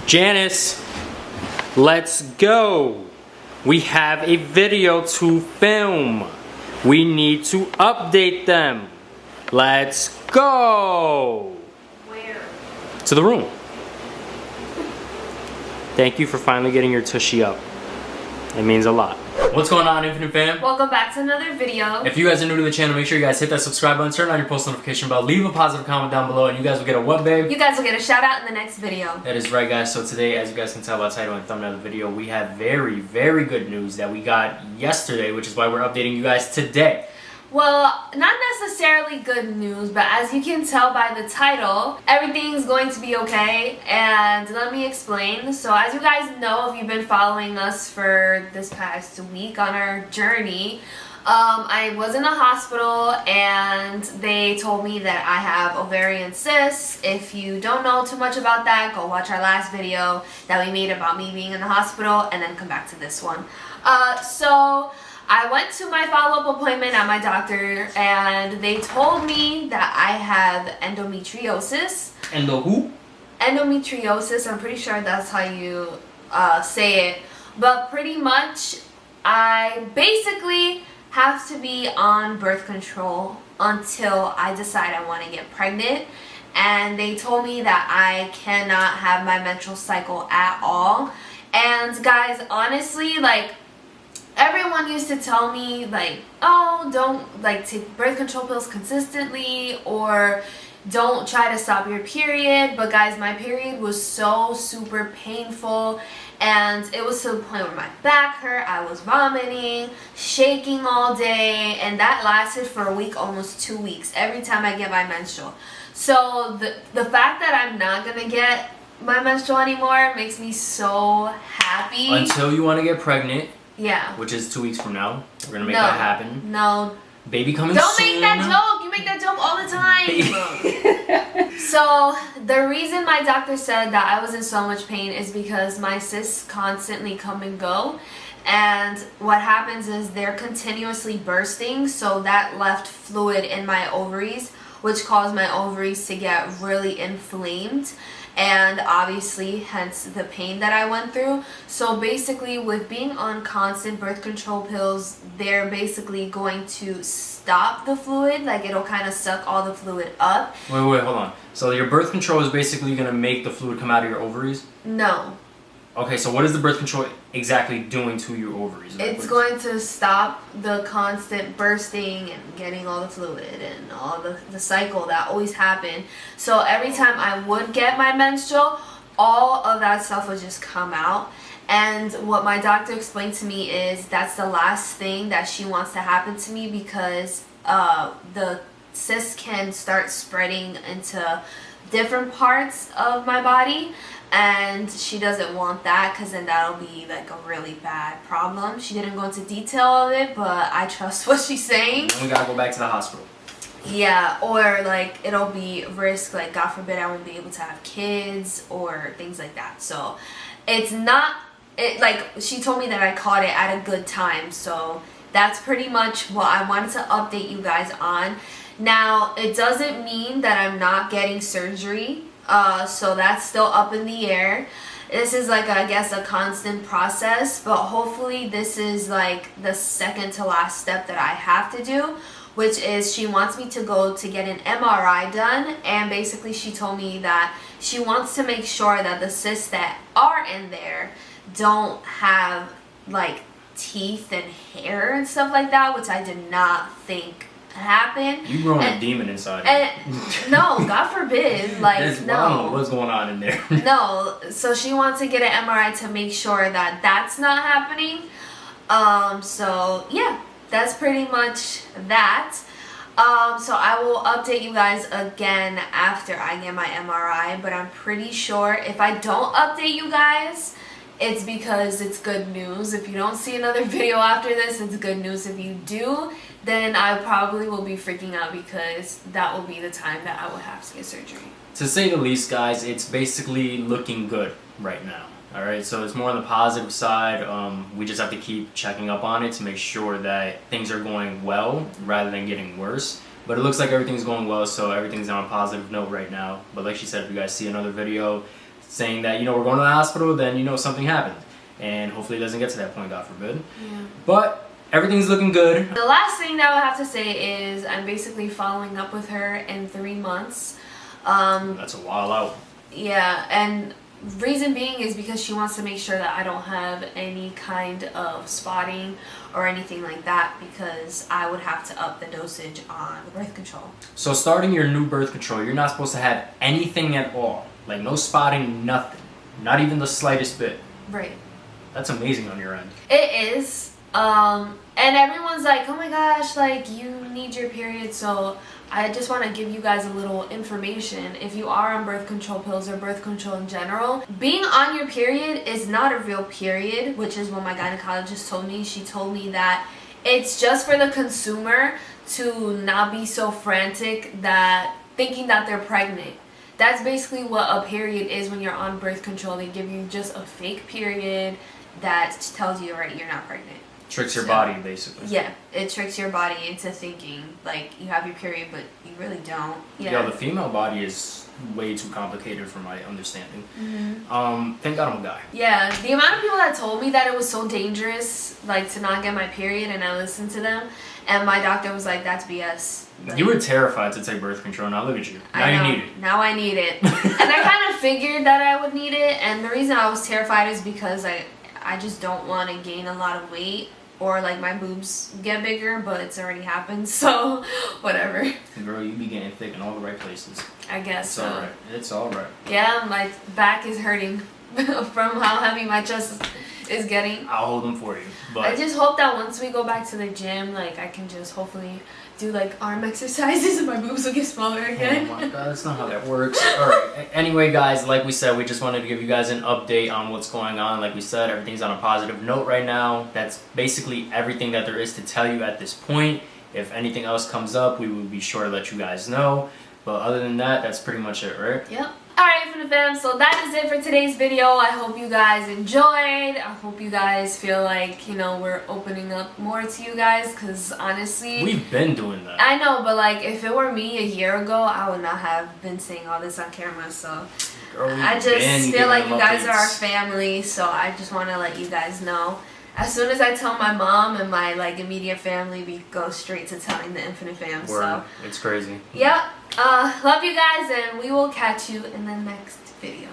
Janice, let's go. We have a video to film. We need to update them. Let's go. Where? To the room. Thank you for finally getting your tushy up. It means a lot. What's going on, Infinite Fam? Welcome back to another video. If you guys are new to the channel, make sure you guys hit that subscribe button, turn on your post notification bell, leave a positive comment down below, and you guys will get a what, babe? You guys will get a shout out in the next video. That is right, guys. So today, as you guys can tell by the title and thumbnail of the video, we have very, very good news that we got yesterday, which is why we're updating you guys today. Well, not necessarily good news, but as you can tell by the title, everything's going to be okay, and let me explain. So as you guys know, if you've been following us for this past week on our journey, I was in the hospital and they told me that I have ovarian cysts. If you don't know too much about that, go watch our last video that we made about me being in the hospital and then come back to this one. So I went to my follow-up appointment at my doctor and they told me that I have endometriosis. Endo who? Endometriosis, I'm pretty sure that's how you say it. But pretty much, I basically have to be on birth control until I decide I want to get pregnant. And they told me that I cannot have my menstrual cycle at all. And guys, honestly, like, everyone used to tell me, like, oh, don't, like, take birth control pills consistently, or don't try to stop your period. But guys, my period was so super painful, and it was to the point where my back hurt, I was vomiting, shaking all day, and that lasted for a week, almost 2 weeks, every time I get my menstrual. So the fact that I'm not gonna get my menstrual anymore makes me so happy. Until you want to get pregnant. Yeah. Which is 2 weeks from now. We're gonna make that happen. No. Baby coming soon. Don't make that joke. You make that joke all the time. So the reason my doctor said that I was in so much pain is because my cysts constantly come and go. And what happens is they're continuously bursting. So that left fluid in my ovaries, which caused my ovaries to get really inflamed. And obviously, hence the pain that I went through. So basically, with being on constant birth control pills, they're basically going to stop the fluid. Like, it'll kind of suck all the fluid up. Wait, hold on. So your birth control is basically going to make the fluid come out of your ovaries? No. Okay, so what is the birth control exactly doing to your ovaries? It's going to stop the constant bursting and getting all the fluid and all the cycle that always happened. So every time I would get my menstrual, all of that stuff would just come out. And what my doctor explained to me is that's the last thing that she wants to happen to me, because the cysts can start spreading into different parts of my body. And she doesn't want that, because then that'll be like a really bad problem. She didn't go into detail of it, but I trust what she's saying. And we gotta go back to the hospital. Yeah, or like it'll be risk, like God forbid I won't be able to have kids or things like that. So it's not, like she told me that I caught it at a good time. So that's pretty much what I wanted to update you guys on. Now, it doesn't mean that I'm not getting surgery. So that's still up in the air. This is like, I guess, a constant process, but hopefully this is like the second to last step that I have to do, which is she wants me to go to get an MRI done. And basically she told me that she wants to make sure that the cysts that are in there don't have like teeth and hair and stuff like that, which I did not think happen. You growing a demon inside. No, God forbid. Like, no. I don't know what's going on in there. No. So she wants to get an MRI to make sure that that's not happening. So yeah, that's pretty much that. So I will update you guys again after I get my MRI, but I'm pretty sure if I don't update you guys, it's because it's good news. If you don't see another video after this, it's good news. If you do, then I probably will be freaking out, because that will be the time that I will have to get surgery. To say the least, guys, it's basically looking good right now. Alright, so it's more on the positive side. We just have to keep checking up on it to make sure that things are going well rather than getting worse. But it looks like everything's going well, so everything's on a positive note right now. But like she said, if you guys see another video, saying that, you know, we're going to the hospital, then you know something happened. And hopefully it doesn't get to that point, God forbid. Yeah. But everything's looking good. The last thing that I would have to say is I'm basically following up with her in 3 months. That's a while out. Yeah, and reason being is because she wants to make sure that I don't have any kind of spotting or anything like that, because I would have to up the dosage on the birth control. So starting your new birth control, you're not supposed to have anything at all. Like no spotting, nothing. Not even the slightest bit. Right. That's amazing on your end. It is. And everyone's like, oh my gosh, like you need your period. So I just want to give you guys a little information. If you are on birth control pills or birth control in general, being on your period is not a real period, which is what my gynecologist told me. She told me that it's just for the consumer to not be so frantic that thinking that they're pregnant. That's basically what a period is when you're on birth control. They give you just a fake period that tells you already you're not pregnant. Tricks your body, basically. Yeah, it tricks your body into thinking like you have your period, but you really don't. Yeah. Yo, the female body is way too complicated for my understanding. Thank God I'm a guy. Yeah, the amount of people that told me that it was so dangerous, like to not get my period, and I listened to them, and my doctor was like, "That's BS." Like, you were terrified to take birth control. Now look at you. Now you need it. Now I need it, and I kind of figured that I would need it. And the reason I was terrified is because I just don't want to gain a lot of weight. Or like my boobs get bigger, but it's already happened, so whatever. Girl, you be getting thick in all the right places. I guess It's so. alright. It's alright. Yeah, my back is hurting from how heavy my chest is getting. I'll hold them for you. But I just hope that once we go back to the gym, like I can just hopefully do like arm exercises and my boobs will get smaller again. oh my God, that's not how that works. Alright. Anyway, guys, like we said, we just wanted to give you guys an update on what's going on. Like we said, everything's on a positive note right now. That's basically everything that there is to tell you at this point. If anything else comes up, we will be sure to let you guys know. But other than that, that's pretty much it, right? Yep. Alright, for the fam, so that is it for today's video. I hope you guys enjoyed. I hope you guys feel like, you know, we're opening up more to you guys, because honestly, We've been doing that. I know, but like if it were me a year ago, I would not have been saying all this on camera. So Girl, I we've just been feel like giving you guys updates. are our family, so I just want to let you guys know. As soon as I tell my mom and my like immediate family, we go straight to telling the Infinite Fam. Word. So It's crazy. yep. Love you guys, and we will catch you in the next video.